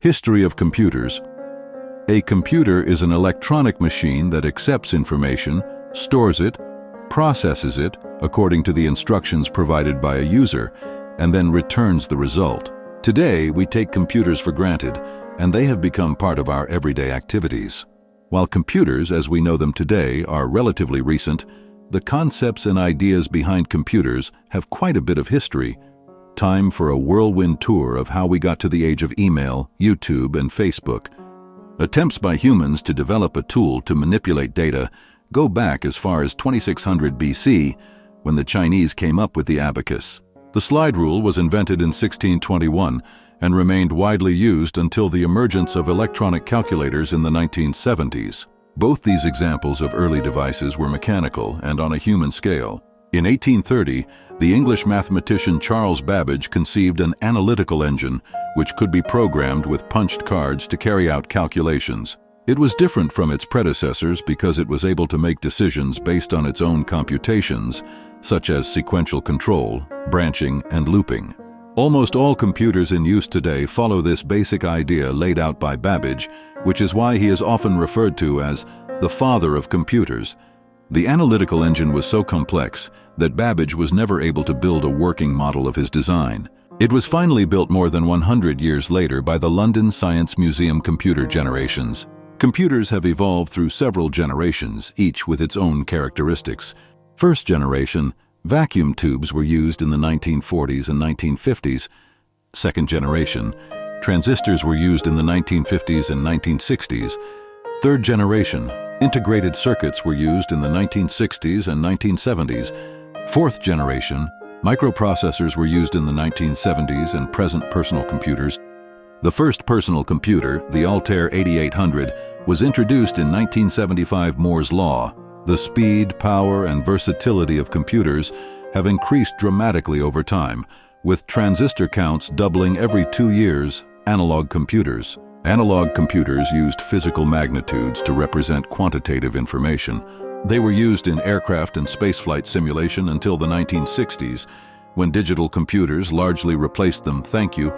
History of computers. A computer is an electronic machine that accepts information, stores it, processes it according to the instructions provided by a user, and then returns the result. Today, we take computers for granted, and they have become part of our everyday activities. While computers, as we know them today, are relatively recent, the concepts and ideas behind computers have quite a bit of history. Time for a whirlwind tour of how we got to the age of email, YouTube, and Facebook. Attempts by humans to develop a tool to manipulate data go back as far as 2600 BC, when the Chinese came up with the abacus. The slide rule was invented in 1621 and remained widely used until the emergence of electronic calculators in the 1970s. Both these examples of early devices were mechanical and on a human scale. In 1830, the English mathematician Charles Babbage conceived an analytical engine which could be programmed with punched cards to carry out calculations. It was different from its predecessors because it was able to make decisions based on its own computations, such as sequential control, branching, and looping. Almost all computers in use today follow this basic idea laid out by Babbage, which is why he is often referred to as the father of computers. The analytical engine was so complex that Babbage was never able to build a working model of his design. It was finally built more than 100 years later by the London Science Museum computer generations. Computers have evolved through several generations, each with its own characteristics. First generation, vacuum tubes were used in the 1940s and 1950s. Second generation, transistors were used in the 1950s and 1960s. Third generation, integrated circuits were used in the 1960s and 1970s. Fourth generation, microprocessors were used in the 1970s and present personal computers. The first personal computer, the Altair 8800, was introduced in 1975 Moore's Law. The speed, power, and versatility of computers have increased dramatically over time, with transistor counts doubling every 2 years. Analog computers. Analog computers used physical magnitudes to represent quantitative information. They were used in aircraft and spaceflight simulation until the 1960s, when digital computers largely replaced them. Thank you.